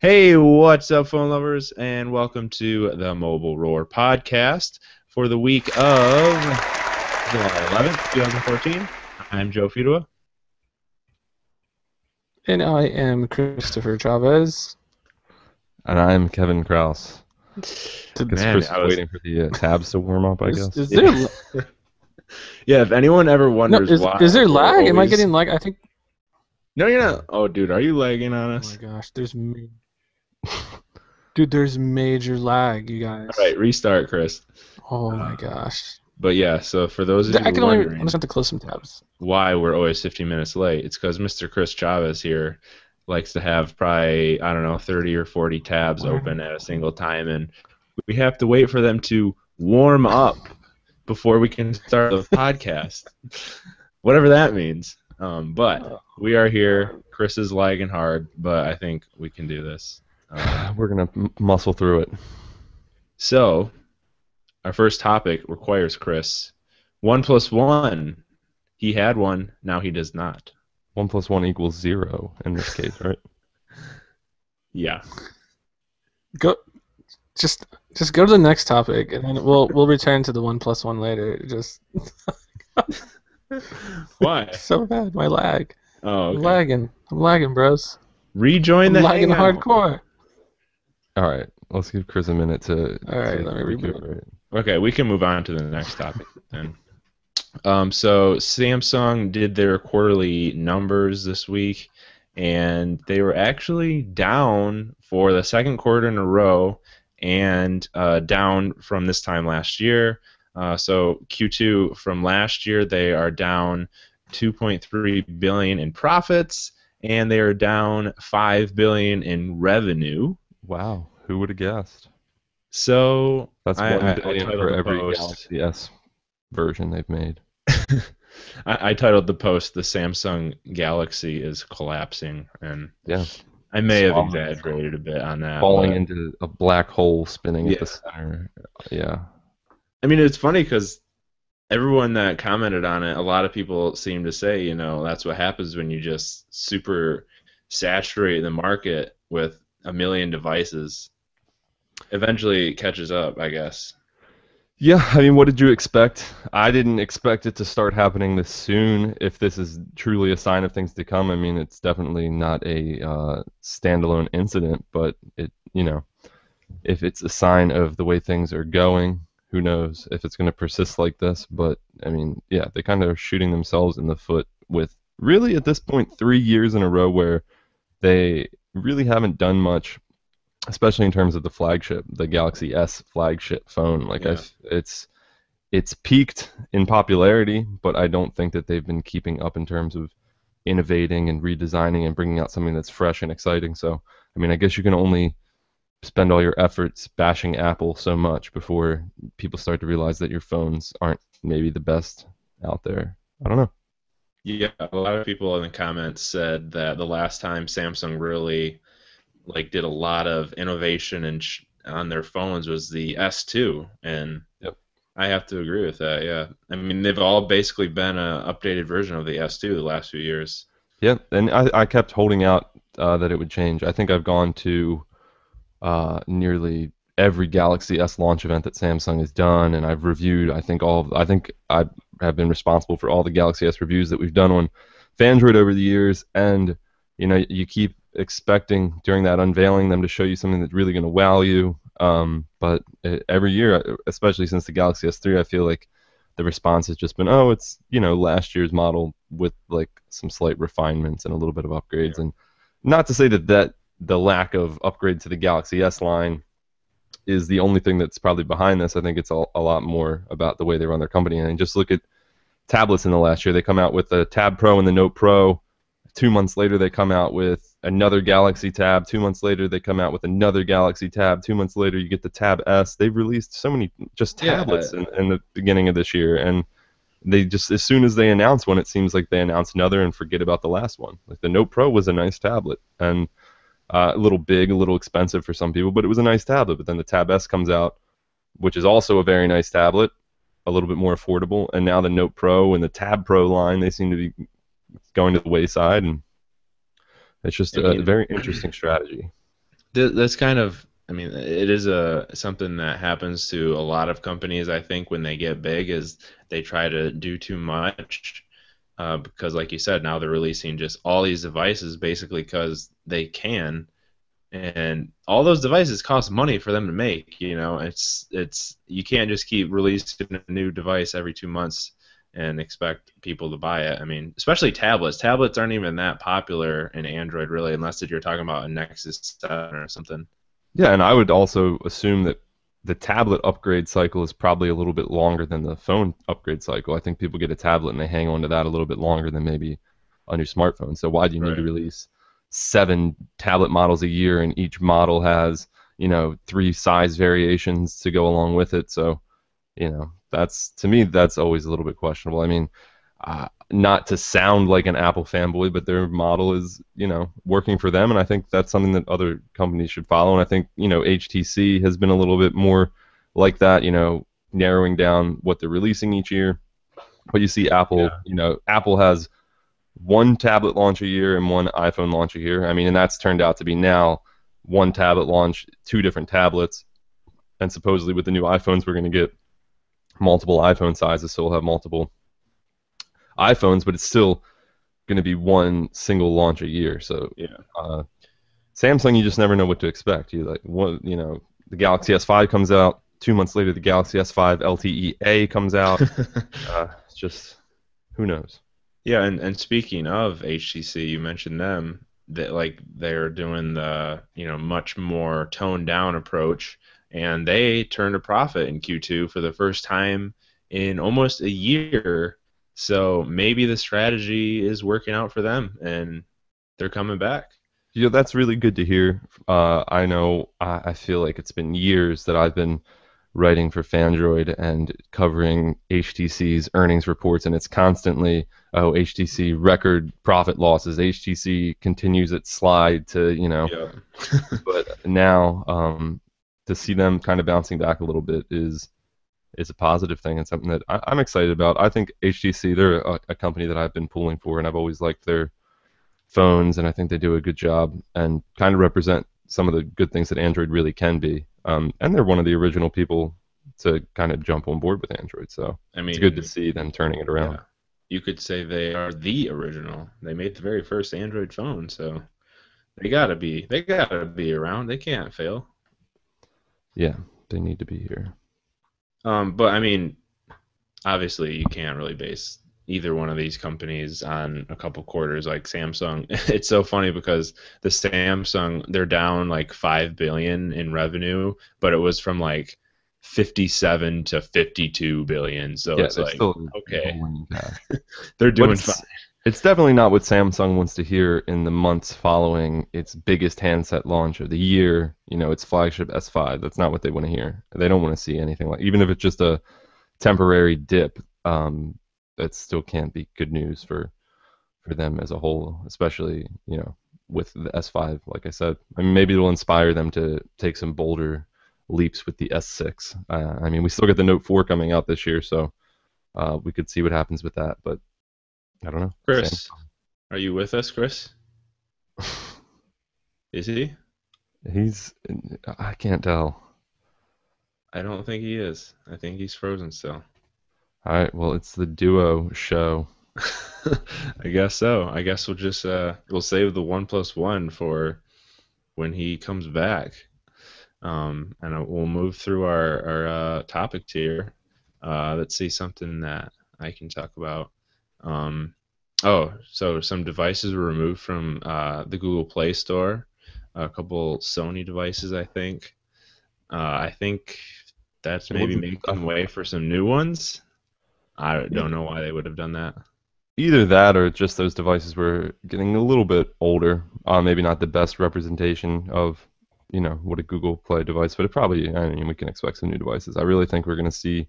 Hey, what's up, phone lovers, and welcome to the Mobile Roar podcast for the week of July 11th, 2014. I'm Joe Fidua. And I am Christopher Chavez. And I'm Kevin Kraus. Guess Did, Man, Chris is waiting for the tabs to warm up, I guess. is there yeah. Yeah, if anyone ever no wonders is why is there we're lag? Am I always... getting lag? I think. No, you're not. Oh, dude, are you lagging on Oh my us? gosh, dude, there's major lag, you All guys. right, restart, Chris. Oh my Uh, gosh. but yeah, so for those of I you can only. I'm wondering just have to close some tabs. why we're always 15 minutes late, it's because Mr. Chris Chavez here likes to have probably, I don't know, 30 or 40 tabs open at a single time, and we have to wait for them to warm up before we can start the podcast, whatever that means. But we are here. Chris is lagging hard, but I think we can do this. We're going to muscle through it. So, our first topic requires Chris. 1 plus 1. He had one, now he does not. 1 plus 1 equals 0 in this case, right? Yeah. Go. Just go to the next topic, and then we'll return to the 1 plus 1 later. Just Why? so bad, my lag. Oh, okay. I'm lagging, bros. Rejoin the I'm lagging hangout. hardcore. All right, let's give Chris a minute to. All right, to let me reboot. recuperate. Okay, we can move on to the next topic then. So Samsung did their quarterly numbers this week, and they were actually down for the second quarter in a row, and down from this time last year. So Q2 from last year, they are down 2.3 billion in profits, and they are down 5 billion in revenue. Wow, who would have guessed? So That's I 1 billion titled for the every post. Galaxy S version they've made. I titled the post "The Samsung Galaxy is collapsing," and Yeah, I may have Swallowing. exaggerated a bit on that. Falling But into a black hole spinning at yeah, the center. Yeah. I mean, it's funny because everyone that commented on it, a lot of people seem to say, that's what happens when you just super saturate the market with a million devices. Eventually, it catches up, I guess. Yeah, I mean, what did you expect? I didn't expect it to start happening this soon. If this is truly a sign of things to come, I mean, it's definitely not a standalone incident, but if it's a sign of the way things are going, who knows if it's going to persist like this. But, I mean, yeah, they kind of are shooting themselves in the foot with really, at this point, 3 years in a row where they really haven't done much, especially in terms of the flagship, the Galaxy S flagship phone. Like Yeah. it's peaked in popularity, but I don't think that they've been keeping up in terms of innovating and redesigning and bringing out something that's fresh and exciting. So, I mean, I guess you can only spend all your efforts bashing Apple so much before people start to realize that your phones aren't maybe the best out there. I don't know. Yeah, a lot of people in the comments said that the last time Samsung really did a lot of innovation and on their phones was the S2, and Yep. I have to agree with that. Yeah, I mean they've all basically been an updated version of the S2 the last few years. Yep. And I kept holding out that it would change. I think I've gone to nearly every Galaxy S launch event that Samsung has done, and I've reviewed. I think I have been responsible for all the Galaxy S reviews that we've done on Phandroid over the years. And you keep expecting during that unveiling them to show you something that's really going to wow you. But every year, especially since the Galaxy S3, I feel like the response has just been, oh, it's last year's model with like some slight refinements and a little bit of upgrades. Yeah. And not to say that the lack of upgrade to the Galaxy S line is the only thing that's probably behind this. I think it's a lot more about the way they run their company. And just look at tablets in the last year. They come out with the Tab Pro and the Note Pro. 2 months later, they come out with another Galaxy Tab. 2 months later, they come out with another Galaxy Tab. 2 months later, you get the Tab S. They've released so many just Yeah. tablets in the beginning of this year. And they just, as soon as they announce one, it seems like they announce another and forget about the last one. Like the Note Pro was a nice tablet. And a little big, a little expensive for some people, but it was a nice tablet. But then the Tab S comes out, which is also a very nice tablet, a little bit more affordable. And now the Note Pro and the Tab Pro line, they seem to be going to the wayside. And it's just I a mean, very interesting strategy. That's kind of, I mean, it is a something that happens to a lot of companies. I think when they get big, is they try to do too much, because, like you said, now they're releasing just all these devices basically because they can, and all those devices cost money for them to make. It's you can't just keep releasing a new device every 2 months and expect people to buy it. I mean, especially tablets. Tablets aren't even that popular in Android really, unless if you're talking about a Nexus 7 or something. Yeah, and I would also assume that the tablet upgrade cycle is probably a little bit longer than the phone upgrade cycle. I think people get a tablet and they hang on to that a little bit longer than maybe a new smartphone. So why do you need to Right. release 7 tablet models a year, and each model has, 3 size variations to go along with it? So, that's, to me, that's always a little bit questionable. I mean, not to sound like an Apple fanboy, but their model is, working for them, and I think that's something that other companies should follow. And I think, HTC has been a little bit more like that, narrowing down what they're releasing each year. But you see Apple, Yeah. Apple has one tablet launch a year and one iPhone launch a year. I mean, and that's turned out to be now one tablet launch, 2 different tablets, and supposedly with the new iPhones, we're going to get multiple iPhone sizes, so we'll have multiple iPhones, but it's still going to be one single launch a year. So Yeah. uh, Samsung, you just never know what to expect. You like what the Galaxy S5 comes out 2 months later. The Galaxy S5 LTE-A comes out. It's just who knows. Yeah, and speaking of HTC, you mentioned them that like they're doing the, much more toned down approach, and they turned a profit in Q2 for the first time in almost a year. So maybe the strategy is working out for them and they're coming back. That's really good to hear. I know I feel like it's been years that I've been writing for Phandroid and covering HTC's earnings reports, and it's constantly, oh, HTC record profit losses. HTC continues its slide to, Yeah. but now to see them kind of bouncing back a little bit is a positive thing and something that I'm excited about. I think HTC, they're a company that I've been pulling for, and I've always liked their phones, and I think they do a good job and kind of represent some of the good things that Android really can be. And they're one of the original people to kind of jump on board with Android, so I it's good to mean, see them turning it around. yeah. You could say they are the original. They made the very first Android phone, so they gotta be around. They can't fail. Yeah, they need to be here. But I mean, obviously you can't really base either one of these companies on a couple quarters like Samsung. It's so funny because the Samsung, they're down like 5 billion in revenue, but it was from like 57 to 52 billion. So Yeah, it's they're like, still okay, going cash. they're But doing fine. it's definitely not what Samsung wants to hear in the months following its biggest handset launch of the year, its flagship S5. That's not what they want to hear. They don't want to see anything like, even if it's just a temporary dip, that still can't be good news for them as a whole, especially, with the S5, like I said. I mean, maybe it'll inspire them to take some bolder leaps with the S6. I mean, we still got the Note 4 coming out this year, so we could see what happens with that, but I don't know. Chris, are you with us, Chris? Is he? He's, I can't tell. I don't think he is. I think he's frozen still. All right, well, it's the duo show. I guess so. I guess we'll just we'll save the 1+1 for when he comes back. And we'll move through our topics here. Let's see something that I can talk about. Um, so some devices were removed from the Google Play Store. A couple Sony devices, I think. I think that's It maybe wasn't making way for some new ones. I don't know why they would have done that. either that or just those devices were getting a little bit older. Maybe not the best representation of, what a Google Play device, but it probably, I mean, we can expect some new devices. I really think we're going to see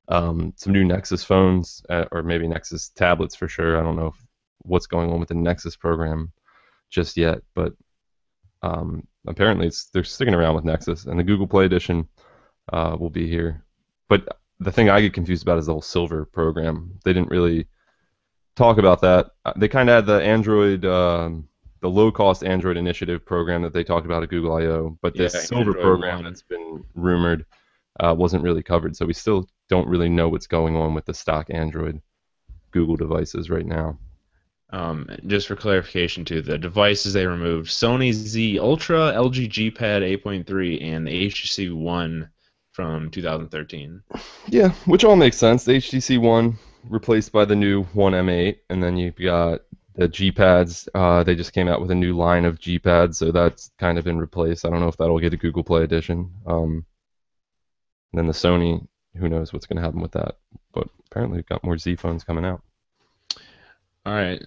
some new Nexus phones, or maybe Nexus tablets for sure. I don't know what's going on with the Nexus program just yet, but apparently they're sticking around with Nexus, and the Google Play Edition will be here. But the thing I get confused about is the whole Silver program. They didn't really talk about that. They kind of had the Android the low-cost Android initiative program that they talked about at Google I/O, but Yeah, this silver Android program One. that's been rumored wasn't really covered. So we still don't really know what's going on with the stock Android Google devices right now. Just for clarification too, the devices they removed: Sony Z Ultra, LG G Pad 8.3, and the HTC One from 2013. Yeah, which all makes sense. The HTC One replaced by the new One M8, and then you've got the G Pads. They just came out with a new line of G Pads, so that's kind of been replaced. I don't know if that'll get a Google Play edition. And then the Sony, who knows what's going to happen with that? But apparently, we've got more Z phones coming out. All right,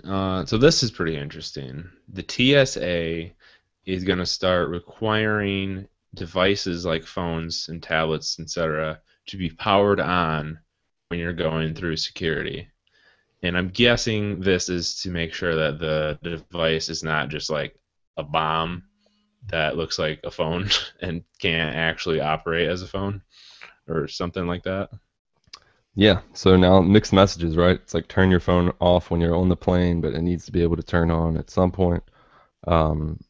so this is pretty interesting. The TSA is going to start requiring devices like phones and tablets, etc., to be powered on when you're going through security. And I'm guessing this is to make sure that the device is not just like a bomb that looks like a phone and can't actually operate as a phone or something like that. Yeah, so now mixed messages, right? It's like turn your phone off when you're on the plane, but it needs to be able to turn on at some point. Um,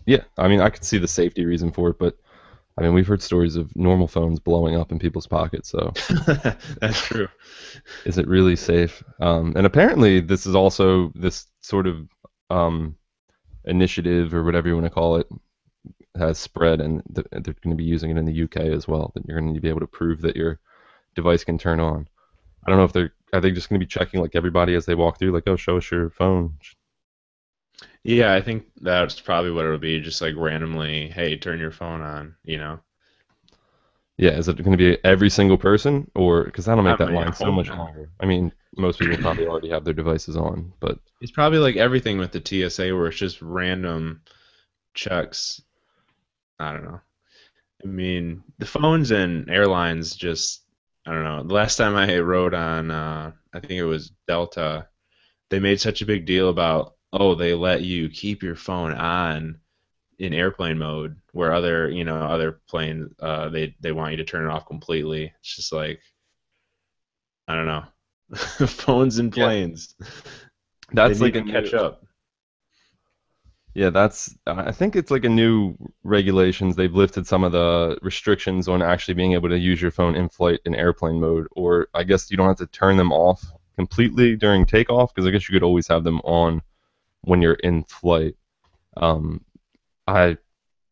yeah, I mean, I could see the safety reason for it, but I mean, we've heard stories of normal phones blowing up in people's pockets, so That's true. is it really safe? And apparently, this is also this sort of initiative or whatever you want to call it has spread, and they're going to be using it in the UK as well. That you're going to be able to prove that your device can turn on. I don't know if are they just going to be checking like everybody as they walk through, like, oh, show us your phone. Yeah, I think that's probably what it'll be. Just like randomly, hey, turn your phone on, you know? Yeah, is it going to be every single person, or because that'll make that I line so hope much not. longer? I mean, most people probably already have their devices on, but It's probably like everything with the TSA where it's just random checks. I don't know. I mean, the phones and airlines just, I don't know. The last time I rode on, I think it was Delta, they made such a big deal about, oh, they let you keep your phone on in airplane mode, where other planes, they want you to turn it off completely. It's just like, I don't know. Phones and yeah, planes, they that's need like to a catch new. up. Yeah, that's. I think it's like a new regulations. They've lifted some of the restrictions on actually being able to use your phone in flight in airplane mode, or I guess you don't have to turn them off completely during takeoff, because I guess you could always have them on when you're in flight. Um, I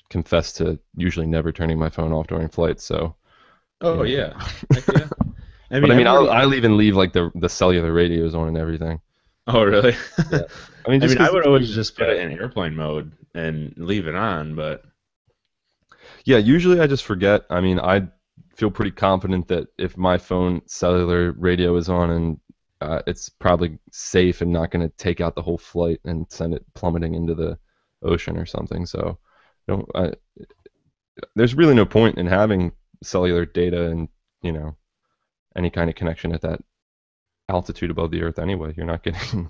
confess to usually never turning my phone off during flight, so you Oh know. yeah, heck yeah. I But mean, I mean, everybody. I'll even leave like the cellular radios on and everything. Oh really? Yeah. I mean, I just mean, I because would it's always new. just put Yeah. it in airplane mode and leave it on, but Yeah, usually I just forget. I mean, I feel pretty confident that if my phone cellular radio is on and it's probably safe and not going to take out the whole flight and send it plummeting into the ocean or something. So, don't. There's really no point in having cellular data and you know any kind of connection at that altitude above the Earth anyway. You're not getting.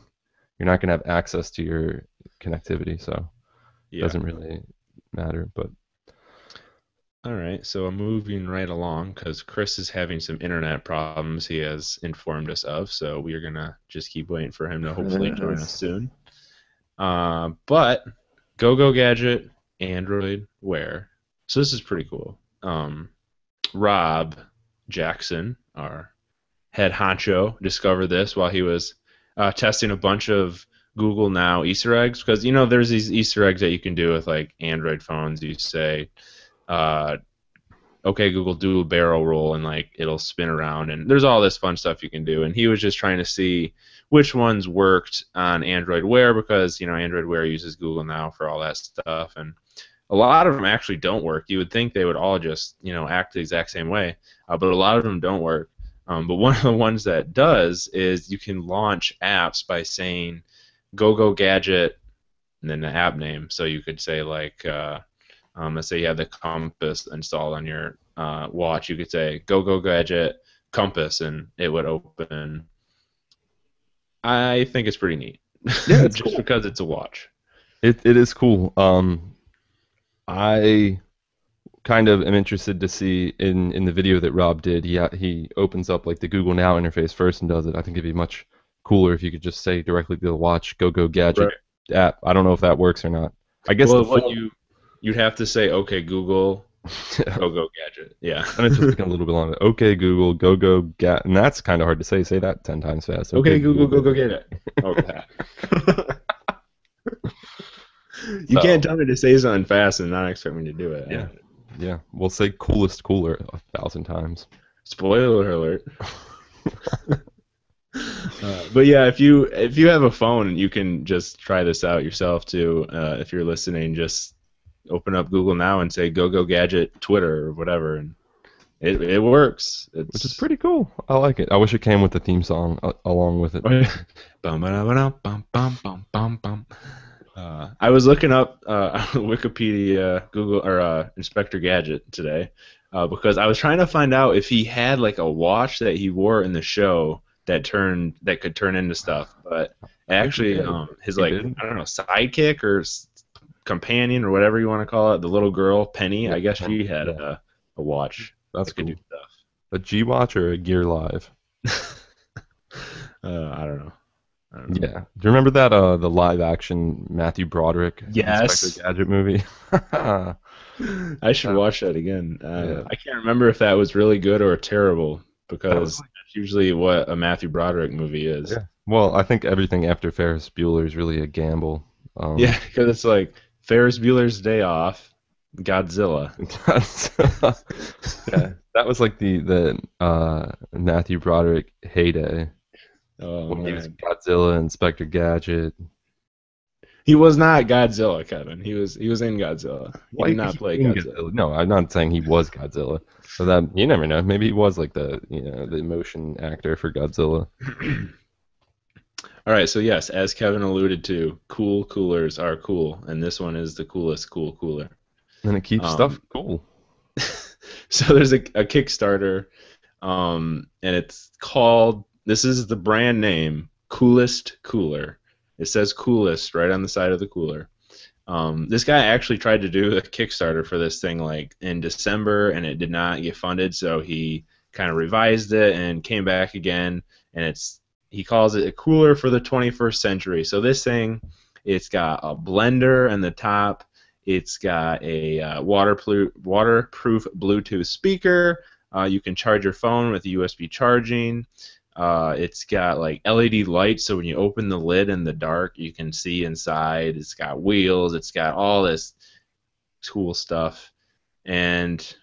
You're not going to have access to your connectivity, so it yeah. doesn't really matter. But All right, so I'm moving right along because Chris is having some internet problems he has informed us of, so we are gonna just keep waiting for him to hopefully join us Chris. soon. But GoGo Gadget Android Wear. So this is pretty cool. Rob Jackson, our head honcho, discovered this while he was testing a bunch of Google Now Easter eggs, because there's these Easter eggs that you can do with like Android phones. You say, uh, "Okay, Google, do a barrel roll," and like it'll spin around, and there's all this fun stuff you can do. And he was just trying to see which ones worked on Android Wear, because Android Wear uses Google Now for all that stuff, and a lot of them actually don't work. You would think they would all just act the exact same way, but a lot of them don't work. But one of the ones that does is you can launch apps by saying "Go Go Gadget" and then the app name. So you could say like, let's say you have the compass installed on your watch. You could say "Go Go Gadget Compass" and it would open. I think it's pretty neat, Yeah, it's just cool. because it's a watch. It is cool. I kind of am interested to see in the video that Rob did. He opens up like the Google Now interface first and does it. I think it'd be much cooler if you could just say directly to the watch, "Go Go Gadget," Right. app. I don't know if that works or not. I guess Well, the what full. you'd have to say, okay, Google, go Gadget. Yeah. And it's just taking a little bit longer. Okay, Google, go get, and that's kind of hard to say. Say that 10 times fast. Okay, Okay, Google, Google. go get it. Okay. You So can't tell me to say something fast and not expect me to do it. yeah, yeah. We'll say coolest cooler 1,000 times. Spoiler alert. But yeah, if you have a phone, you can just try this out yourself too. If you're listening, just open up Google now and say "Go Gadget" Twitter or whatever, and it works. Which is It's pretty cool. I like it. I wish it came with the theme song along with it. bum, ba-da-ba-dum, bum, bum, bum, bum, bum. I was looking up Wikipedia, Google, or Inspector Gadget today because I was trying to find out if he had like a watch that he wore in the show that could turn into stuff. But actually, his He like did. I don't know sidekick or companion or whatever you want to call it, the little girl Penny. Yeah, I guess she had yeah. a watch That's that could cool. do stuff. A G Watch or a Gear Live? I don't know. I don't know. Yeah. Do you remember that the live action Matthew Broderick Yes. Inspector Gadget movie? I should watch that again. Yeah. I can't remember if that was really good or terrible That because was that's usually what a Matthew Broderick movie is. Yeah. Well, I think everything after Ferris Bueller is really a gamble. Yeah, because it's like Ferris Bueller's Day Off, Godzilla. Yeah, that was like the Matthew Broderick heyday Oh when he was man, Godzilla, Inspector Gadget. he was not Godzilla, Kevin. He was in Godzilla. He Like, did not play in Godzilla. No, I'm not saying he was Godzilla. So that you never know. Maybe he was like the motion actor for Godzilla. All right, so yes, as Kevin alluded to, cool coolers are cool, and this one is the coolest cool cooler. And it keeps stuff cool. So there's a Kickstarter, and it's called. This is the brand name, Coolest Cooler. It says Coolest right on the side of the cooler. This guy actually tried to do a Kickstarter for this thing like in December, and it did not get funded. So he kind of revised it and came back again, and he calls it a cooler for the 21st century. So this thing, it's got a blender on the top. It's got a waterproof Bluetooth speaker. You can charge your phone with USB charging. It's got like LED lights, so when you open the lid in the dark, you can see inside. It's got wheels. It's got all this cool stuff, and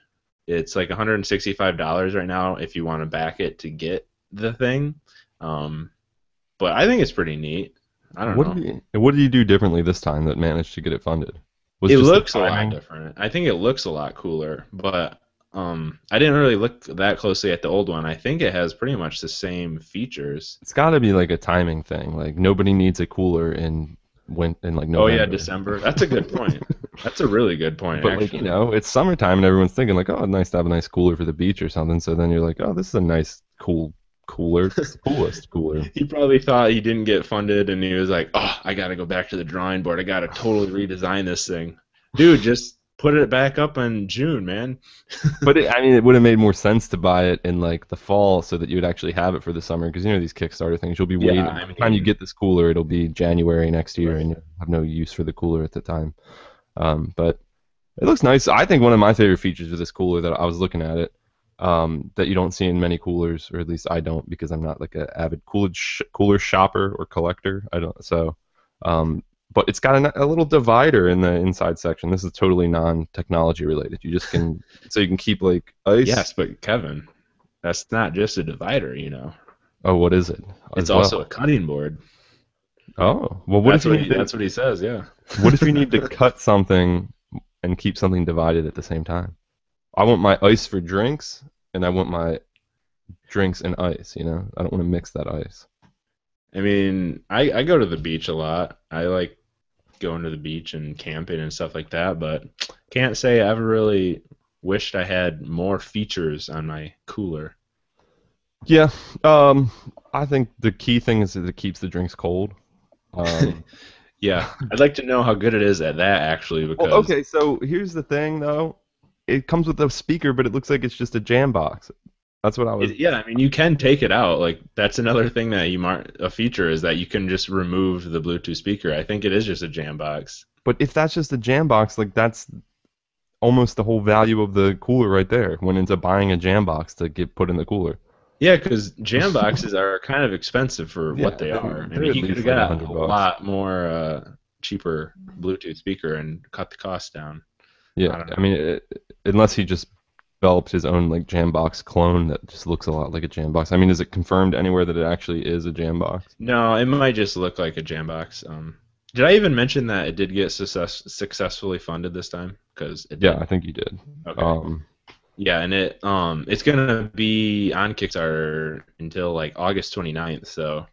it's like $165 right now if you want to back it to get the thing. But I think it's pretty neat. I don't know. What did you do differently this time that managed to get it funded? It looks a lot different. I think it looks a lot cooler, but I didn't really look that closely at the old one. I think it has pretty much the same features. It's got to be like a timing thing. Like nobody needs a cooler in like November. Oh yeah, December. That's a good point. That's a really good point. But actually. like it's summertime and everyone's thinking like, oh, nice to have a nice cooler for the beach or something. So then you're like, oh, this is a nice cooler. It's the coolest cooler. He probably thought he didn't get funded, and he was like, oh, I gotta go back to the drawing board. I gotta totally redesign this thing. Dude, just put it back up in June, man. But it would have made more sense to buy it in like the fall so that you would actually have it for the summer because these Kickstarter things you'll be waiting. By the time you get this cooler, it'll be January next year, and you'll have no use for the cooler at the time. But it looks nice. I think one of my favorite features of this cooler that I was looking at it that you don't see in many coolers, or at least I don't because I'm not like an avid cooler shopper or collector. I don't so. But it's got a little divider in the inside section. This is totally non-technology related. You just can, so you can keep like ice. Yes, but Kevin, that's not just a divider, you know. Oh, what is it? It's also a cutting board. Oh, well, that's what he says. Yeah. What if you need to cut something and keep something divided at the same time? I want my ice for drinks, and I want my drinks and ice. You know, I don't want to mix that ice. I mean, I go to the beach a lot. I like going to the beach and camping and stuff like that, but can't say I ever really wished I had more features on my cooler. Yeah, I think the key thing is that it keeps the drinks cold. Yeah, I'd like to know how good it is at that actually. Because well, okay, so here's the thing though, it comes with a speaker, but it looks like it's just a jam box. That's what I was. Yeah, I mean, you can take it out. Like that's another thing that a feature is that you can just remove the Bluetooth speaker. I think it is just a jam box. But if that's just a jam box, like that's almost the whole value of the cooler right there. Went into buying a jam box to get put in the cooler. Yeah, because jam boxes are kind of expensive for Yeah, what they are. I they're mean, at he could least have like got a $100. lot more cheaper Bluetooth speaker and cut the cost down. I Yeah, don't I know. mean, unless he just developed his own like Jambox clone that just looks a lot like a Jambox. I mean, is it confirmed anywhere that it actually is a Jambox? No, it might just look like a jam box. Did I even mention that it did get successfully funded this time? Because it Yeah, did. I think you did. Okay. Yeah, and it's gonna be on Kickstarter until like August 29th, so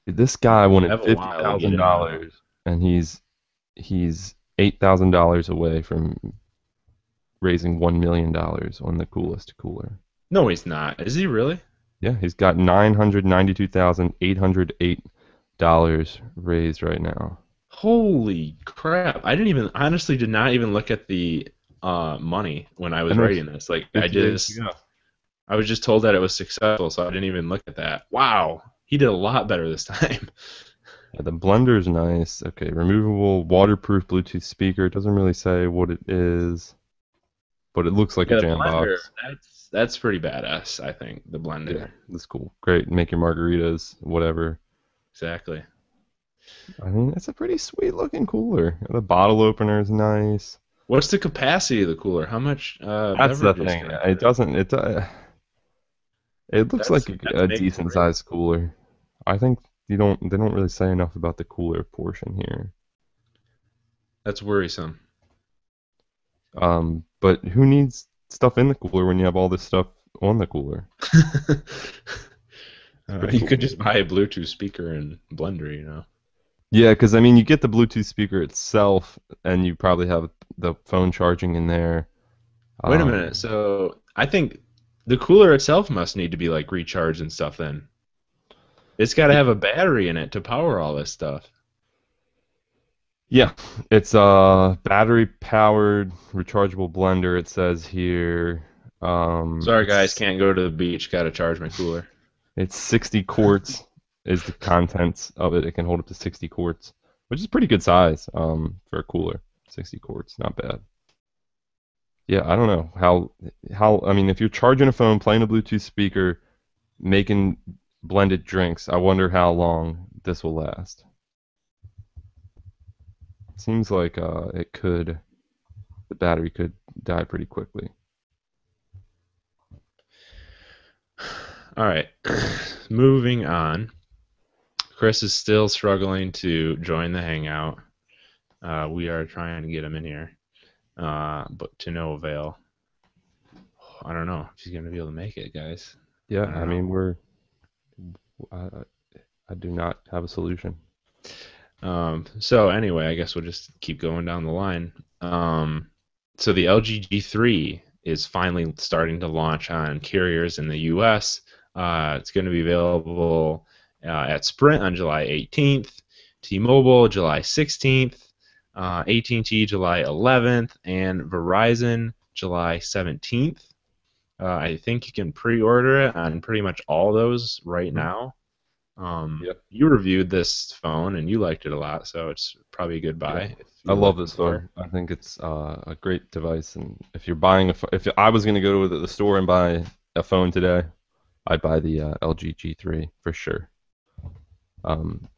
This guy you wanted have a fifty while to get thousand in now. dollars, and he's $8,000 away from raising $1 million on the coolest cooler. No, he's not. Is he really? Yeah, he's got $992,808 raised right now. Holy crap! I didn't even honestly did not even look at the money when I was And that's writing this. Like 50 days to go. I was just told that it was successful, so I didn't even look at that. Wow, he did a lot better this time. Yeah, the blender's nice. Okay, removable waterproof Bluetooth speaker. It doesn't really say what it is, but it looks like a Yeah, the jam blender, box. that's pretty badass, I think, the Yeah, blender. that's cool. Great. Make your margaritas, whatever. Exactly. I mean, it's a pretty sweet looking cooler. The bottle opener is nice. What's the capacity of the cooler? How much That's the beverages thing. can it It hold? doesn't. It looks like That's a maybe decent worrisome. sized cooler. I think they don't really say enough about the cooler portion here. That's worrisome. But who needs stuff in the cooler when you have all this stuff on the cooler? Pretty You cool. could just buy a Bluetooth speaker and blender, you know. Yeah, because I mean, you get the Bluetooth speaker itself, and you probably have the phone charging in there. Wait a minute. Um, So I think the cooler itself must need to be like recharged and stuff then. It's got to y- have a battery in it to power all this stuff. yeah, it's a battery powered rechargeable blender. It says here. Sorry guys, It's can't go to the beach. Got to charge my cooler. it's 60 quarts is the contents of it. It can hold up to 60 quarts, which is pretty good size for a cooler. 60 quarts, not bad. Yeah, I don't know how I mean if you're charging a phone, playing a Bluetooth speaker, making blended drinks, I wonder how long this will last. Seems like the battery could die pretty quickly. All right. Moving on. Chris is still struggling to join the hangout. We are trying to get him in here, but to no avail. I don't know if he's gonna be able to make it, guys. Yeah, I I don't know. mean I, I do not have a solution. So anyway, I guess we'll just keep going down the line. So the LG G3 is finally starting to launch on carriers in the U.S. It's going to be available at Sprint on July 18th, T-Mobile July 16th, AT&T July 11th, and Verizon July 17th. I think you can pre-order it on pretty much all those right Mhm. now. Yep. You reviewed this phone and you liked it a lot, so it's probably a good Yeah. buy if I you're love looking this for. phone. I think it's a great device, and if you're buying if I was going to go to the store and buy a phone today, I'd buy the LG G3 for sure. Um,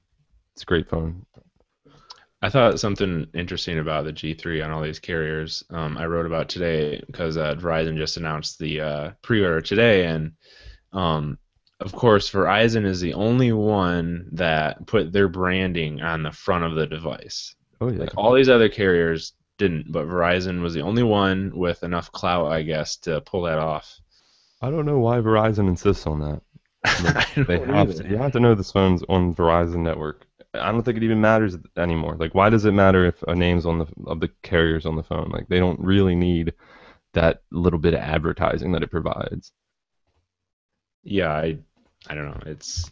it's a great phone. I thought something interesting about the G3 on all these carriers. I wrote about today because Verizon just announced the pre-order today, and um, of course, Verizon is the only one that put their branding on the front of the device. Oh yeah. Like all these other carriers didn't, but Verizon was the only one with enough clout, I guess, to pull that off. I don't know why Verizon insists on that. Like I they don't have either. to. You have to know this phone's on Verizon network. I don't think it even matters anymore. Like why does it matter if a name's on the of the carriers on the phone? Like they don't really need that little bit of advertising that it provides. Yeah, I don't know. It's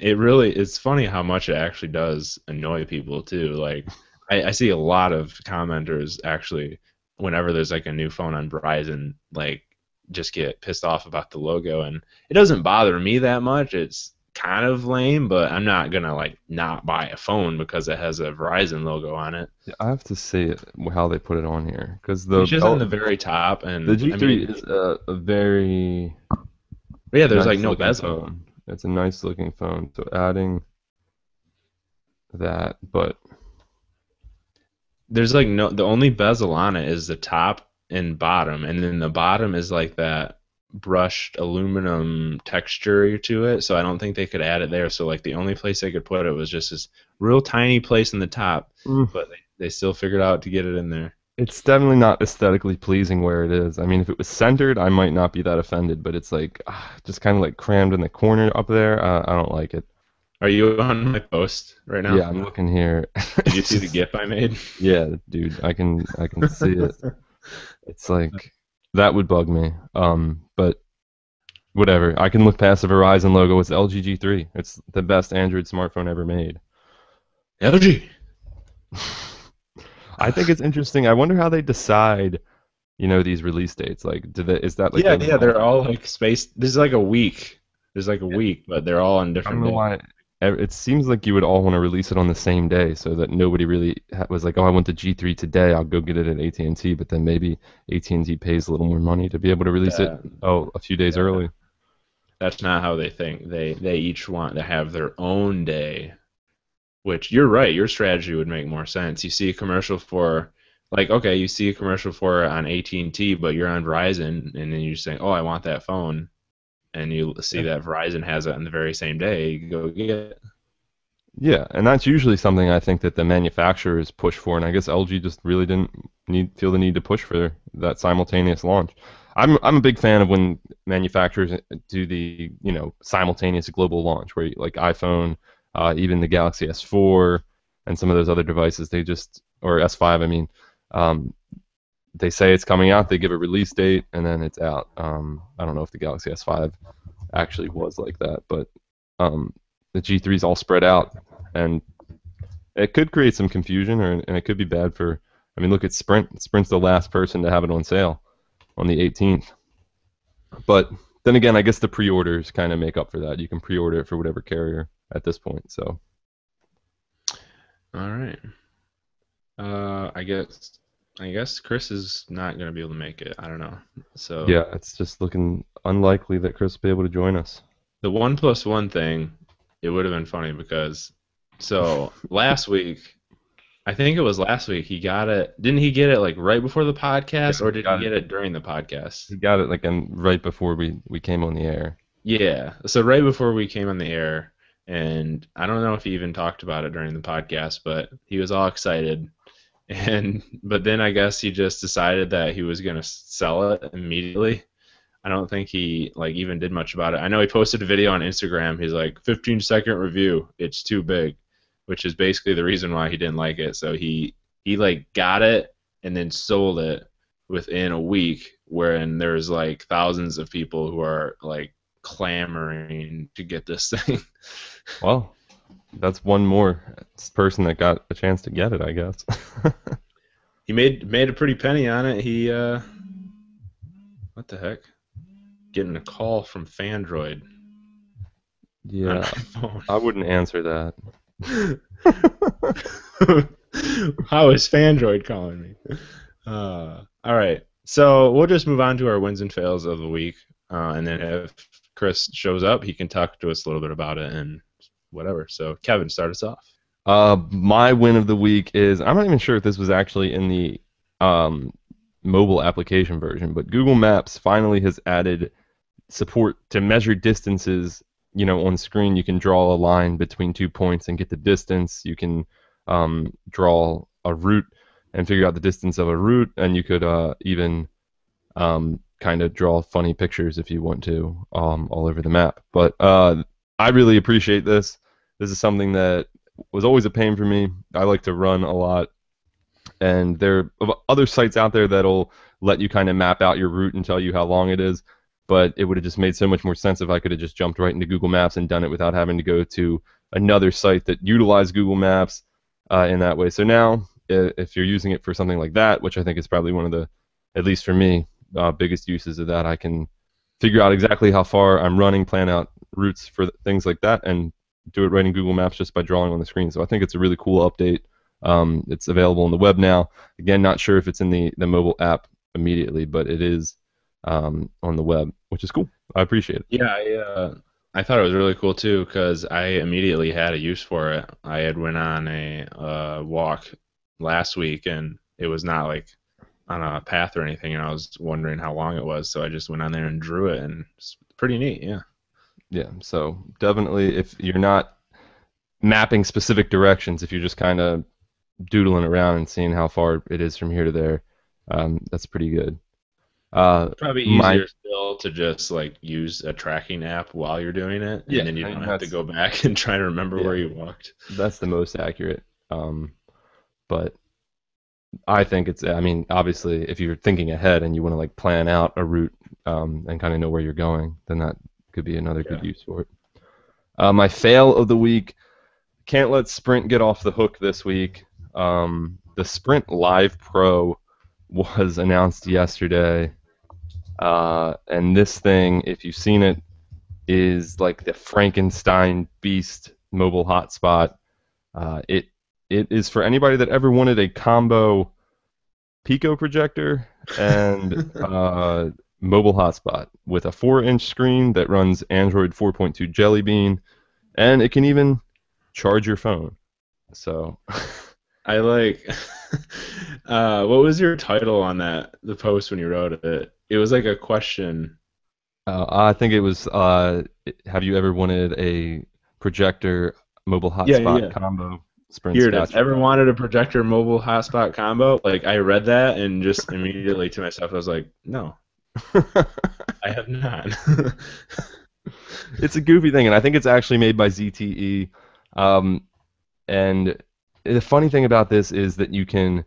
it really it's funny how much it actually does annoy people too. Like I see a lot of commenters actually whenever there's like a new phone on Verizon, like just get pissed off about the logo, and it doesn't bother me that much. It's kind of lame, but I'm not gonna like not buy a phone because it has a Verizon logo on it. Yeah, I have to see it, how they put it on here, because It's just on the very top, the and I G3 mean, is a very yeah, there's like nice no looking bezel. phone. It's a nice looking phone. So adding that, but There's like no, the only bezel on it is the top and bottom, and then the bottom is like that brushed aluminum texture to it. So I don't think they could add it there. So like the only place they could put it was just this real tiny place in the top, but they still figured out to get it in there. it's definitely not aesthetically pleasing where it is. I mean, if it was centered, I might not be that offended, but it's like just kind of like crammed in the corner up there. I don't like it. Are you on my post right now? Yeah, I'm looking here. Did you see the GIF I made? Yeah, dude, I can see it. It's like that would bug me. But whatever. I can look past the Verizon logo. It's the LG G3. It's the best Android smartphone ever made. LG. I think it's interesting. I wonder how they decide, these release dates. Like, is that like Yeah, they're all like spaced. This is like a week. There's like a week, but they're all on I different don't know days. why. It seems like you would all want to release it on the same day, so that nobody really was like, "Oh, I want the G3 today. I'll go get it at AT&T." But then maybe AT&T pays a little more money to be able to release it. A few days early. That's not how they think. They each want to have their own day. Which you're right. Your strategy would make more sense. You see a commercial for, like, okay, you see a commercial for it on AT&T, but you're on Verizon, and then you say, "Oh, I want that phone," and you see that Verizon has it on the very same day. You go get it. Yeah, and that's usually something I think that the manufacturers push for, and I guess LG just really didn't feel the need to push for that simultaneous launch. I'm a big fan of when manufacturers do the simultaneous global launch, where like iPhone, even the Galaxy S4, and some of those other devices, or S5, I mean, they say it's coming out, they give a release date, and then it's out. I don't know if the Galaxy S5 actually was like that, but the G3 is all spread out, and it could create some confusion, and it could be bad for. I mean, look at Sprint. Sprint's the last person to have it on sale on the 18th. But then again, I guess the pre-orders kind of make up for that. You can pre-order it for whatever carrier at this point. So. All right. I guess Chris is not going to be able to make it. I don't know. So Yeah, it's just looking unlikely that Chris will be able to join us. the 1+1 thing, it would have been funny because last week, I think it was last week, he got it. Didn't he get it like right before the podcast, or did he get it during the podcast? He got it like right before we came on the air. Yeah, so right before we came on the air, and I don't know if he even talked about it during the podcast, but he was all excited. But then I guess he just decided that he was gonna sell it immediately. I don't think he like even did much about it. I know he posted a video on Instagram. He's like 15-second review. It's too big, which is basically the reason why he didn't like it. So he like got it and then sold it within a week, wherein there's like thousands of people who are like clamoring to get this thing. Well, that's one more person that got a chance to get it, I guess. He made a pretty penny on it. He what the heck? Getting a call from Phandroid. Yeah, I wouldn't answer that. How is Phandroid calling me? All right, so we'll just move on to our wins and fails of the week, and then if Chris shows up, he can talk to us a little bit about it and whatever. So Kevin, start us off. My win of the week is, I'm not even sure if this was actually in the mobile application version, but Google Maps finally has added support to measure distances. On screen you can draw a line between 2 points and get the distance. You can draw a route and figure out the distance of a route, and you could even kind of draw funny pictures if you want to all over the map. But I really appreciate this. This is something that was always a pain for me. I like to run a lot, and there are other sites out there that'll let you kind of map out your route and tell you how long it is. But it would have just made so much more sense if I could have just jumped right into Google Maps and done it without having to go to another site that utilized Google Maps in that way. So now, if you're using it for something like that, which I think is probably one of the, at least for me, biggest uses of that. I can figure out exactly how far I'm running, plan out routes for things like that, and do it right in Google Maps just by drawing on the screen. So I think it's a really cool update. It's available on the web now. Again, not sure if it's in the mobile app immediately, but it is on the web, which is cool. I appreciate it. Yeah, I thought it was really cool too because I immediately had a use for it. I had went on a walk last week and it was not like on a path or anything, and I was wondering how long it was, so I just went on there and drew it, and it's pretty neat. Yeah. Yeah, so definitely if you're not mapping specific directions, if you're just kind of doodling around and seeing how far it is from here to there, that's pretty good. Probably My easier still to just like use a tracking app while you're doing it, and Yeah, then you I don't mean, have to go back and try to remember yeah, where you walked. that's the most accurate. But I think it's, I mean, obviously, if you're thinking ahead and you want to like plan out a route and kind of know where you're going, then that could be another good Yeah. use for it. My fail of the week, can't let Sprint get off the hook this week. The Sprint Live Pro was announced yesterday, and this thing, if you've seen it, is like the Frankenstein beast mobile hotspot. It is for anybody that ever wanted a combo Pico projector and mobile hotspot with a 4-inch screen that runs Android 4.2 Jelly Bean, and it can even charge your phone. So I like. What was your title on the post when you wrote it? It was like a question. I think it was, have you ever wanted a projector mobile Yeah, hotspot yeah. Combo? Sprint's Here it is. got you Ever covered. wanted a projector mobile hotspot combo? Like I read that and just immediately to myself I was like, no, I have not. It's a goofy thing, and I think it's actually made by ZTE. Um, and the funny thing about this is that you can,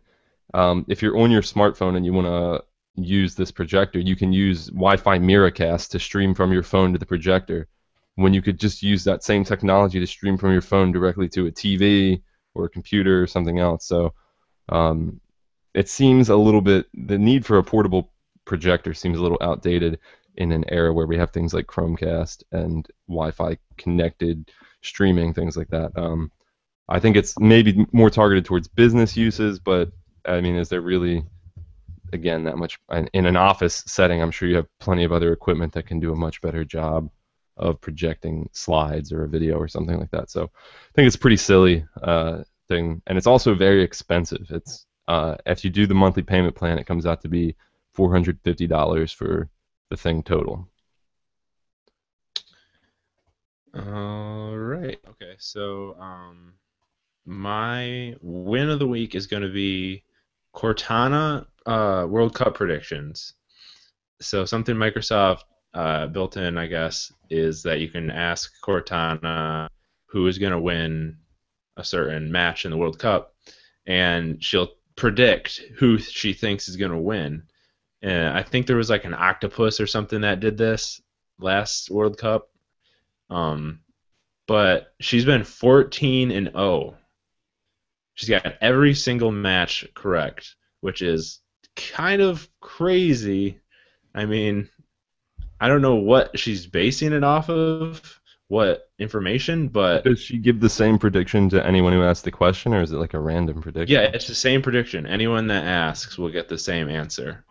if you're on your smartphone and you want to use this projector, you can use Wi-Fi Miracast to stream from your phone to the projector, when you could just use that same technology to stream from your phone directly to a TV or a computer or something else. So it seems a little bit, the need for a portable projector seems a little outdated in an era where we have things like Chromecast and Wi-Fi connected streaming, things like that. I think it's maybe more targeted towards business uses, but I mean, is there really, again, that much in an office setting? I'm sure you have plenty of other equipment that can do a much better job of projecting slides or a video or something like that. So I think it's a pretty silly thing, and it's also very expensive. It's if you do the monthly payment plan, it comes out to be $450 for the thing total. All right. Okay. So, my win of the week is going to be Cortana World Cup predictions. So something Microsoft built in, I guess, is that you can ask Cortana who is going to win a certain match in the World Cup, and she'll predict who she thinks is going to win. And I think there was like an octopus or something that did this last World Cup. But she's been 14-0. She's got every single match correct, which is kind of crazy. I mean, I don't know what she's basing it off of, what information, but Does she give the same prediction to anyone who asks the question, or is it like a random prediction? yeah, it's the same prediction. Anyone that asks will get the same answer.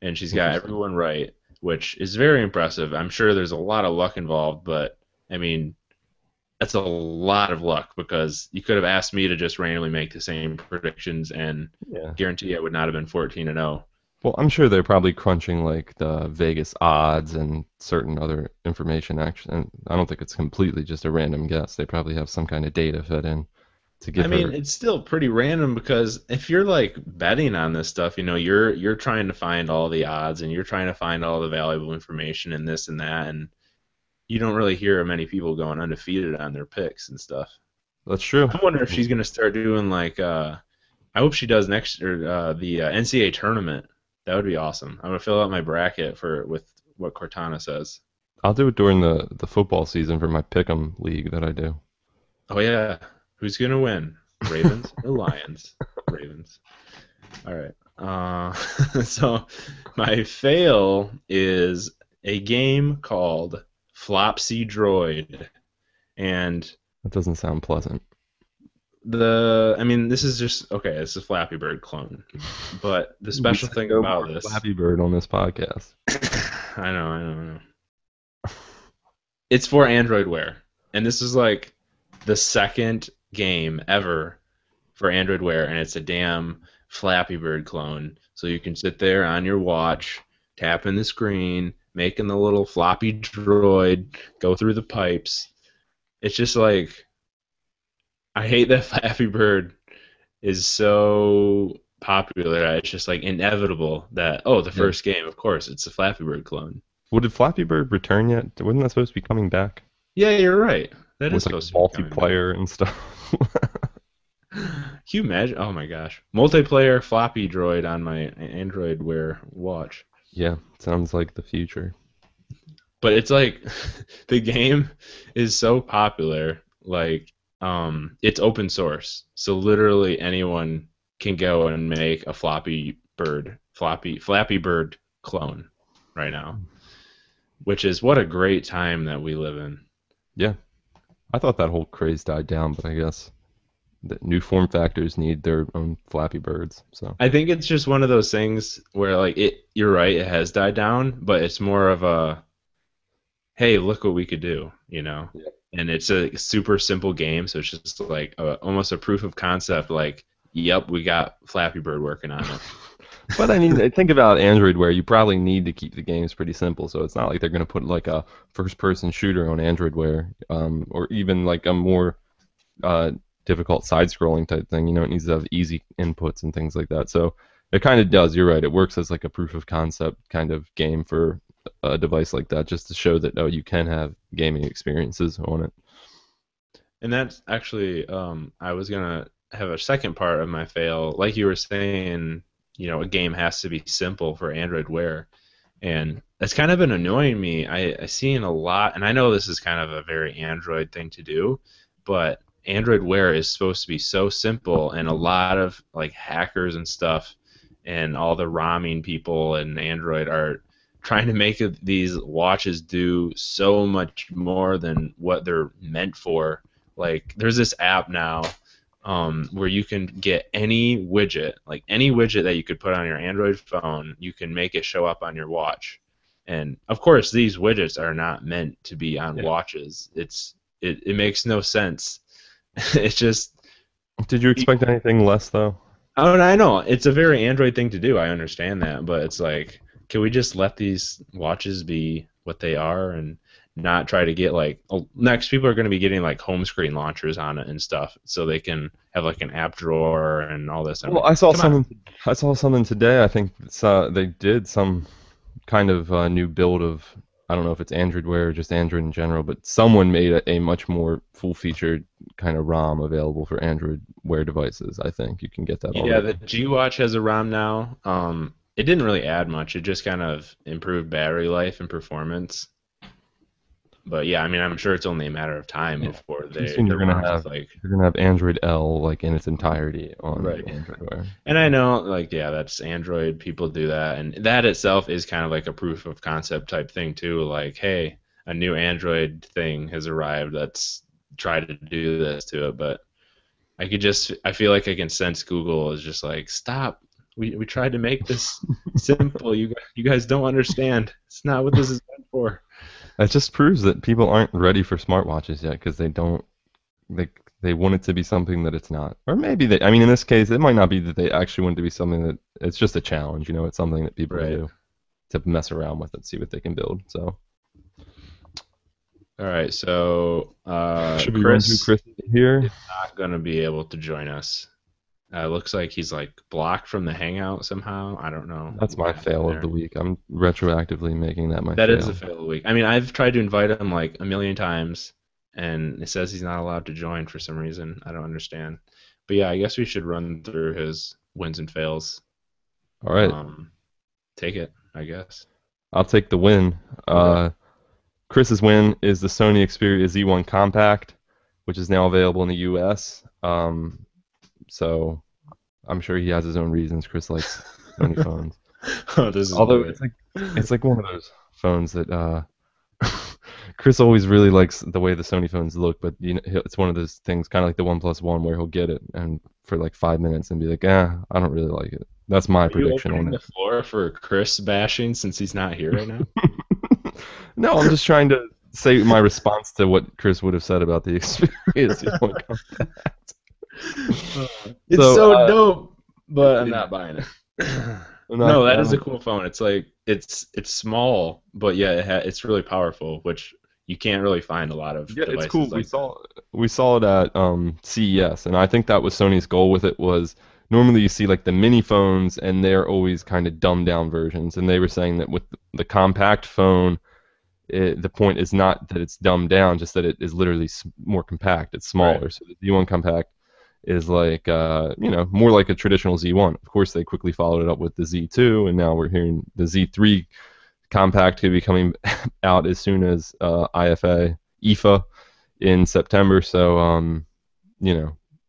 And she's got Interesting. everyone right, which is very impressive. I'm sure there's a lot of luck involved, but I mean, that's a lot of luck because you could have asked me to just randomly make the same predictions and Yeah. guarantee I would not have been 14-0. Well, I'm sure they're probably crunching like the Vegas odds and certain other information. Actually, and I don't think it's completely just a random guess. They probably have some kind of data fed in to I give mean, her. it's still pretty random because if you're like betting on this stuff, you're trying to find all the odds and you're trying to find all the valuable information and this and that, and you don't really hear many people going undefeated on their picks and stuff. That's true. I wonder if she's gonna start doing like I hope she does next or the NCAA tournament. That would be awesome. I'm gonna fill out my bracket with what Cortana says. I'll do it during the football season for my pick'em league that I do. Oh yeah, who's gonna win? Ravens or Lions? Ravens. All right. So My fail is a game called Flopsy Droid, and That doesn't sound pleasant. I mean, this is just okay. It's a Flappy Bird clone, but the We special said thing no about more this, Flappy Bird on this podcast. I know. It's for Android Wear, and this is like the second game ever for Android Wear, and it's a damn Flappy Bird clone. So you can sit there on your watch, tapping the screen, making the little floppy droid go through the pipes. It's just like I hate that Flappy Bird is so popular. It's just like inevitable that the Yeah. first game, of course, it's a Flappy Bird clone. Well, did Flappy Bird return yet? Wasn't that supposed to be coming back Yeah, you're right. That is with like supposed to be coming back. multiplayer and stuff? Can you imagine? Oh my gosh. Multiplayer floppy droid on my Android Wear watch. Yeah, sounds like the future. But it's like the game is so popular, like it's open source. So literally anyone can go and make a Flappy Bird clone right now. Which is what a great time that we live in. Yeah, I thought that whole craze died down, but I guess the new form factors need their own Flappy Birds. So I think it's just one of those things where like you're right, it has died down, but it's more of a hey, look what we could do, you know? Yeah. And it's a super simple game, so it's just like almost a proof of concept, like, yep, we got Flappy Bird working on it. But I mean, think about Android Wear. You probably need to keep the games pretty simple, so it's not like they're going to put like a first-person shooter on Android Wear, or even like a more difficult side-scrolling type thing. You know, it needs to have easy inputs and things like that. So it kind of does. You're right. It works as like a proof of concept kind of game for a device like that, just to show that you can have gaming experiences on it. And that's actually, I was gonna have a second part of my fail, like you were saying. You know, a game has to be simple for Android Wear, and that's kind of been annoying me. I seen a lot, and I know this is kind of a very Android thing to do, but Android Wear is supposed to be so simple, and a lot of like hackers and stuff, and all the ROMing people and Android are trying to make these watches do so much more than what they're meant for. Like, there's this app now where you can get any widget, like any widget that you could put on your Android phone, you can make it show up on your watch. And of course, these widgets are not meant to be on watches. It makes no sense. It's just. Did you expect anything less though? Oh, and I know it's a very Android thing to do. I understand that, but it's like, can we just let these watches be what they are and not try to get like next people are going to be getting like home screen launchers on it and stuff, so they can have like an app drawer and all this. Well, I saw something today. I think they did some kind of new build of, I don't know if it's Android Wear or just Android in general, but someone made a much more full-featured kind of ROM available for Android Wear devices. I think you can get that. Yeah, the G Watch has a ROM now. It didn't really add much. It just kind of improved battery life and performance. But yeah, I mean, I'm sure it's only a matter of time before you're gonna have Android L like in its entirety on Android Wear. And I know, like, yeah, that's Android. People do that, and that itself is kind of like a proof of concept type thing too. Like, hey, a new Android thing has arrived. Let's try to do this to it. But I feel like I can sense Google is just like, stop. We tried to make this simple. You guys don't understand. It's not what this is meant for. That just proves that people aren't ready for smartwatches yet, because they want it to be something that it's not. Or maybe I mean, in this case, it might not be that they actually want it to be something that it's just a challenge. You know, it's something that people do to mess around with it, see what they can build. So. All right, so should we run through Chris here? Is not going to be able to join us. Looks like he's like blocked from the Hangout somehow. I don't know. That's my fail of the week. I'm retroactively making that my fail. That is a fail of the week. I mean, I've tried to invite him like a million times, and it says he's not allowed to join for some reason. I don't understand. But yeah, I guess we should run through his wins and fails. All right. Take it, I guess. I'll take the win. Okay. Chris's win is the Sony Xperia Z1 Compact, which is now available in the U.S. So I'm sure he has his own reasons. Chris likes Sony phones. Oh, this is Although good. it's like one of those phones that Chris always really likes the way the Sony phones look, but it's one of those things, kind of like the OnePlus One, where he'll get it and for like 5 minutes and be like, I don't really like it. That's my Are you prediction opening on the floor for Chris bashing since he's not here right now? it. No, I'm just trying to say my response to what Chris would have said about the Xperia Z1 Compact. It's So, so dope, but I'm not buying it. I'm No, not, that I is a don't, cool phone. It's like it's small, but yeah, it's really powerful, which you can't really find a lot of yeah, it's cool. devices like that. We saw it at CES, and I think that was Sony's goal with it. Was normally you see like the mini phones, and they're always kind of dumbed down versions, and they were saying that with the compact phone, the point is not that it's dumbed down, just that it is literally more compact. It's Right. smaller. So the Z1 Compact is like, more like a traditional Z1. Of course, they quickly followed it up with the Z2, and now we're hearing the Z3 Compact could be coming out as soon as IFA in September. So,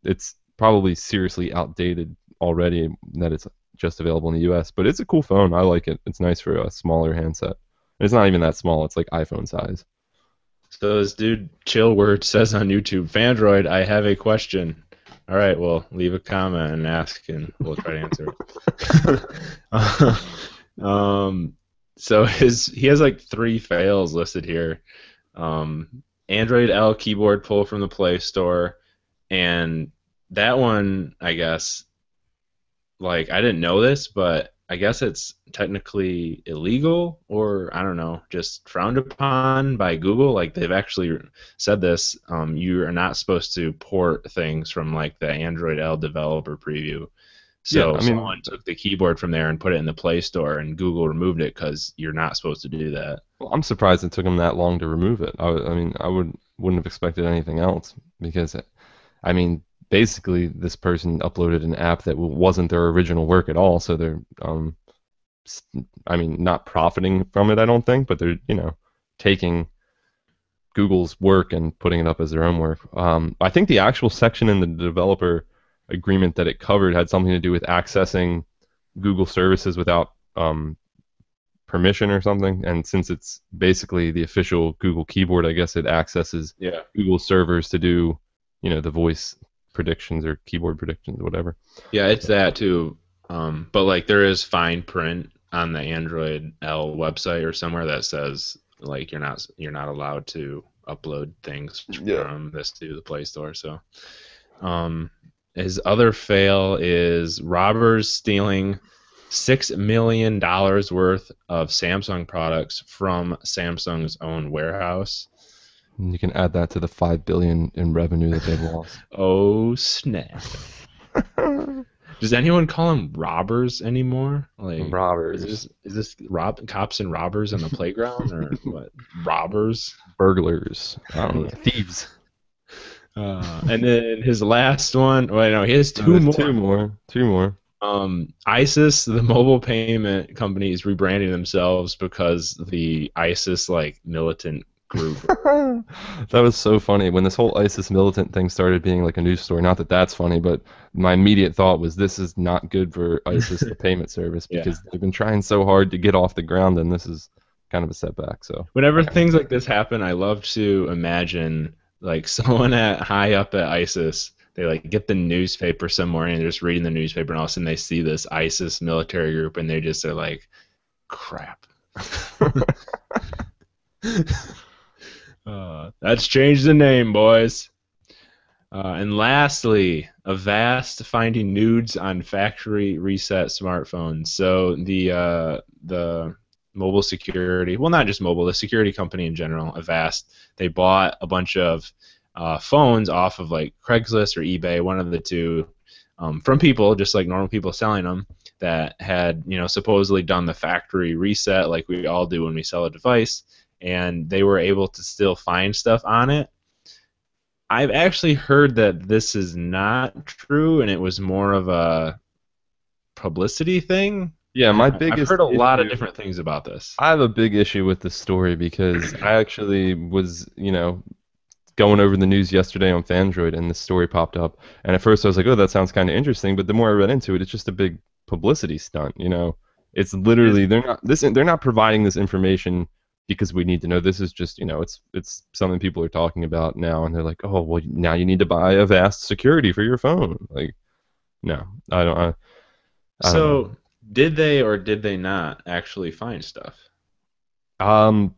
it's probably seriously outdated already that it's just available in the US, but it's a cool phone. I like it. It's nice for a smaller handset. It's not even that small. It's like iPhone size. So this dude Chill Word says on YouTube, Phandroid, I have a question. All right, well, leave a comment and ask, and we'll try to answer it. So he has like 3 fails listed here. Android L keyboard pull from the Play Store, and that one, I guess, like I didn't know this, but I guess it's technically illegal, or I don't know, just frowned upon by Google. Like they've actually said this. You are not supposed to port things from like the Android L developer preview. Yeah, So I mean, someone took the keyboard from there and put it in the Play Store, and Google removed it because you're not supposed to do that. well, I'm surprised it took them that long to remove it. I mean, wouldn't have expected anything else because, I mean, basically this person uploaded an app that wasn't their original work at all, so they're, s- I mean, not profiting from it, I don't think, but they're, taking Google's work and putting it up as their own work. I think the actual section in the developer agreement that it covered had something to do with accessing Google services without permission or something. And since it's basically the official Google keyboard, I guess it accesses Yeah. Google servers to do, the voice predictions or keyboard predictions, whatever. Yeah, it's that too. But like there is fine print on the Android L website or somewhere that says like you're not allowed to upload things Yeah. from this to the Play Store. So his other fail is robbers stealing $6 million worth of Samsung products from Samsung's own warehouse. And you can add that to the 5 billion in revenue that they've lost. Oh snap! Does anyone call them robbers anymore? Like, Robbers, is this cops and robbers on the playground or what? Robbers. burglars, thieves. And then his last one. Wait, no, he has two more. Two more. ISIS, the mobile payment company, is rebranding themselves because the ISIS like militant group. That was so funny when this whole ISIS militant thing started being like a news story. Not that that's funny, but my immediate thought was this is not good for ISIS, the payment service, because they've been trying so hard to get off the ground, and this is kind of a setback. So Whenever things like this happen, I love to imagine like someone at high up at ISIS. They like get the newspaper some morning and they're just reading the newspaper, and all of a sudden they see this ISIS military group, and they just are like, "Crap." Let's change the name, boys. And lastly, Avast finding nudes on factory reset smartphones. So the mobile security, well, not just mobile, the security company in general, Avast, they bought a bunch of phones off of like Craigslist or eBay, one of the two, from people, just like normal people selling them, that had supposedly done the factory reset like we all do when we sell a device, and they were able to still find stuff on it. I've actually heard that this is not true, and it was more of a publicity thing. yeah, my I've biggest heard a lot of issue- different things about this. I have a big issue with this story because I actually was, going over the news yesterday on Phandroid, and this story popped up. And at first I was like, oh, that sounds kind of interesting. But the more I read into it, it's just a big publicity stunt. It's literally they're not providing this information because we need to know. This is just it's something people are talking about now, and they're like, oh well, now you need to buy Avast security for your phone. Like, no, I don't. I don't know. So, did they or did they not actually find stuff? I'm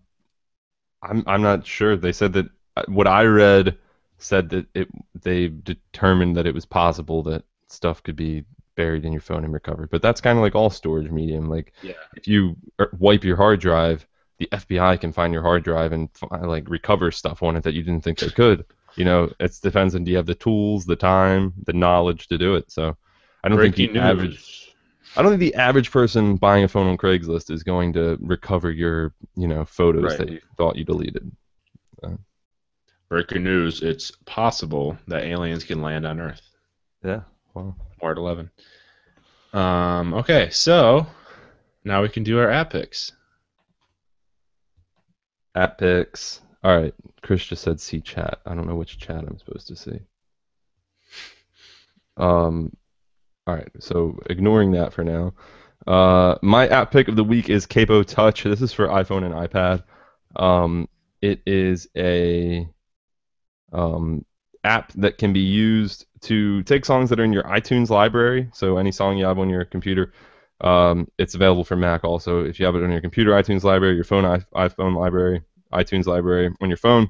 not sure. They said that what I read said that they determined that it was possible that stuff could be buried in your phone and recovered. But that's kind of like all storage medium. Like Yeah. if you wipe your hard drive, the FBI can find your hard drive and like recover stuff on it that you didn't think they could. It depends on do you have the tools, the time, the knowledge to do it. So I don't think Breaking the average. news. I don't think the average person buying a phone on Craigslist is going to recover your, photos Right. that you thought you deleted. Breaking news. It's possible that aliens can land on Earth. Yeah. Well. More at 11. Okay, so now we can do our app picks. App picks. All right. Chris just said see chat. I don't know which chat I'm supposed to see. All right, so ignoring that for now. My app pick of the week is Capo Touch. This is for iPhone and iPad. It is a app that can be used to take songs that are in your iTunes library. So any song you have on your computer, it's available for Mac also. If you have it on your computer iTunes library, your phone iPhone library, iTunes library on your phone,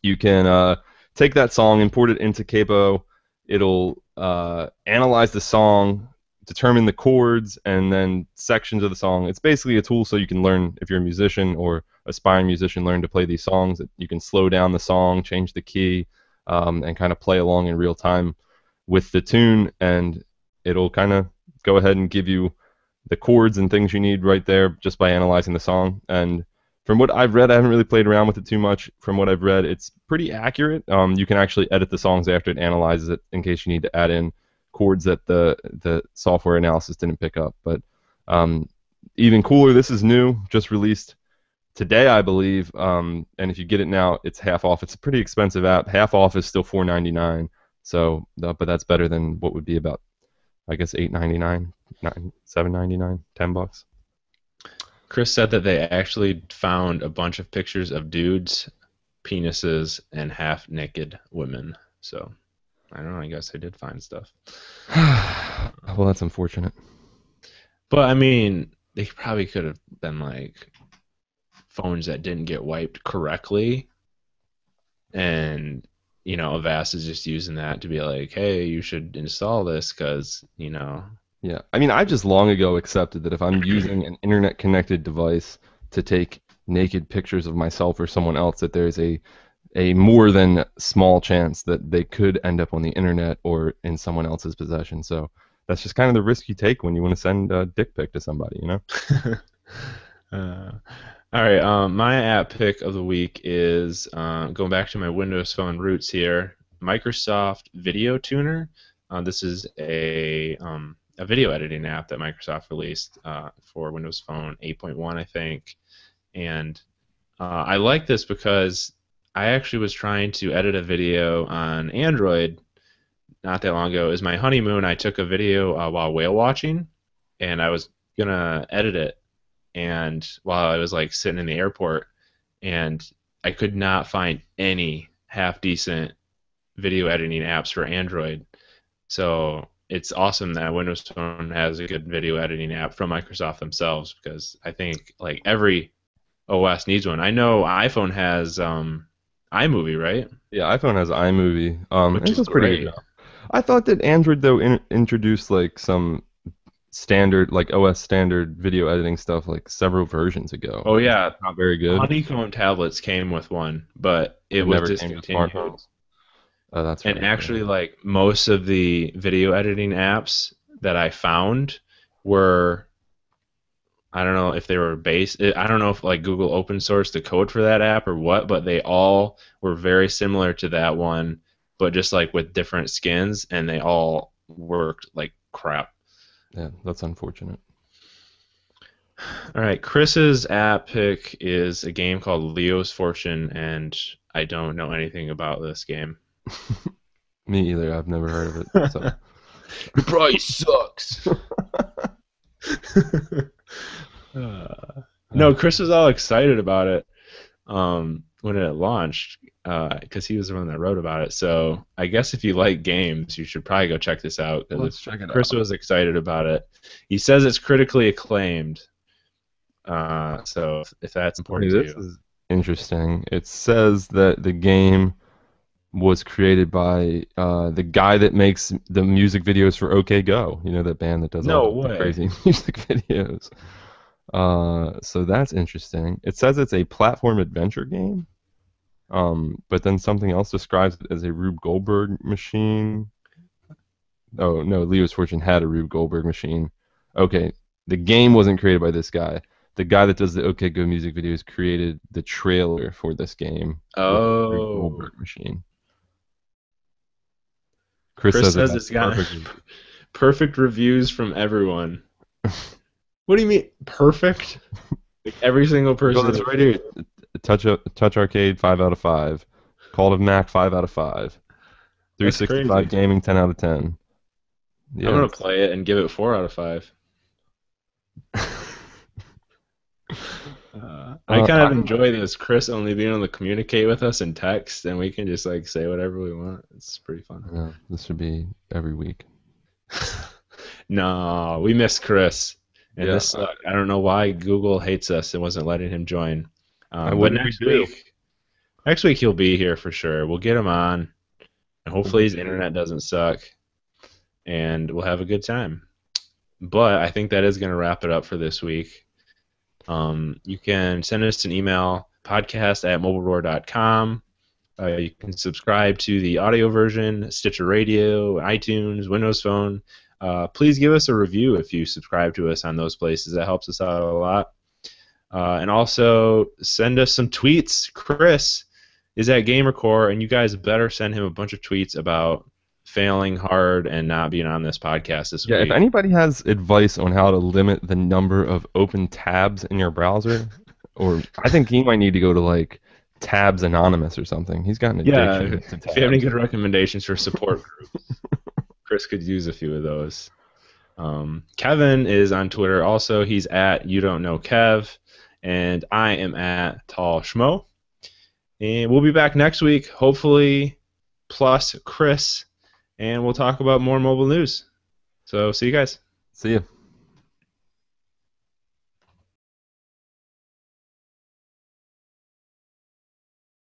you can take that song, import it into Capo. It'll analyze the song, determine the chords, and then sections of the song. It's basically a tool so you can learn, if you're a musician or aspiring musician, learn to play these songs. You can slow down the song, change the key, and kind of play along in real time with the tune, and it'll kind of go ahead and give you the chords and things you need right there just by analyzing the song. And from what I've read, I haven't really played around with it too much. From what I've read, it's pretty accurate. You can actually edit the songs after it analyzes it in case you need to add in chords that the software analysis didn't pick up. But even cooler, this is new, just released today, I believe. And if you get it now, it's half off. It's a pretty expensive app. Half off is still $4.99. So, but that's better than what would be about, I guess, $8.99, $7.99, $10. Chris said that they actually found a bunch of pictures of dudes, penises, and half-naked women. So, I don't know. I guess they did find stuff. Well, that's unfortunate. But, I mean, they probably could have been, like, phones that didn't get wiped correctly. And, Avast is just using that to be like, hey, you should install this because, Yeah, I mean, I just long ago accepted that if I'm using an internet-connected device to take naked pictures of myself or someone else, that there's a more than small chance that they could end up on the internet or in someone else's possession. So that's just kind of the risk you take when you want to send a dick pic to somebody, All right, my app pick of the week is going back to my Windows Phone roots here, Microsoft Video Tuner. This is a video editing app that Microsoft released for Windows Phone 8.1, I think. And I like this because I actually was trying to edit a video on Android not that long ago. It was my honeymoon. I took a video while whale watching, and I was going to edit it. And while I was like sitting in the airport, and I could not find any half-decent video editing apps for Android. So it's awesome that Windows Phone has a good video editing app from Microsoft themselves, because I think like every OS needs one. I know iPhone has iMovie, right? Yeah, iPhone has iMovie. Which it is does pretty great. good job. I thought that Android though introduced like some standard, like OS standard video editing stuff like several versions ago. Oh yeah, It's not very good. Honeycomb tablets came with one, but it was never came to discontinued. smartphones. Oh, that's And right. actually, like most of the video editing apps that I found were, I don't know if they were based. I don't know if like Google open sourced the code for that app or what, but they all were very similar to that one, but just like with different skins, and they all worked like crap. Yeah, that's unfortunate. All right, Chris's app pick is a game called Leo's Fortune, and I don't know anything about this game. Me either. I've never heard of it. So. It probably sucks. No, Chris was all excited about it when it launched because he was the one that wrote about it. So I guess if you like games, you should probably go check this out. Let's check it Chris out. was excited about it. He says it's critically acclaimed. So if that's important to This you. is interesting. It says that the game was created by the guy that makes the music videos for OK Go. You know, that band that does No all the way. crazy music videos. So that's interesting. It says it's a platform adventure game. But then something else describes it as a Rube Goldberg machine. Oh no, Leo's Fortune had a Rube Goldberg machine. Okay, the game wasn't created by this guy. The guy that does the OK Go music videos created the trailer for this game with the Rube Oh. Goldberg machine. Chris says says that's it's got perfect. perfect reviews from everyone. What do you mean perfect? Like every single person. Well, it's right here. Touch Arcade 5 out of 5. Call of Mac 5 out of 5. That's 365 crazy. Gaming 10 out of 10. Yeah. I'm gonna play it and give it 4 out of 5. I kind of enjoy this Chris only being able to communicate with us in text, and we can just like say whatever we want. It's pretty fun. Yeah, this should be every week. No, we miss Chris, and Yeah. this sucked. I don't know why Google hates us and wasn't letting him join. what But did we do? next week he'll be here for sure. We'll get him on, and hopefully his internet doesn't suck, and we'll have a good time. But I think that is going to wrap it up for this week. You can send us an email, podcast@mobileroar.com. You can subscribe to the audio version, Stitcher Radio, iTunes, Windows Phone. Please give us a review if you subscribe to us on those places. That helps us out a lot. And also send us some tweets. Chris is at GamerCore, and you guys better send him a bunch of tweets about failing hard and not being on this podcast this Yeah, week. if anybody has advice on how to limit the number of open tabs in your browser, or I think he might need to go to like Tabs Anonymous or something. He's got an addiction to If tabs. you have any good recommendations for support groups, Chris could use a few of those. Kevin is on Twitter also. He's at You Don't Know Kev, and I am at Tall Schmo. And we'll be back next week, hopefully, plus Chris, and we'll talk about more mobile news. So see you guys. See ya.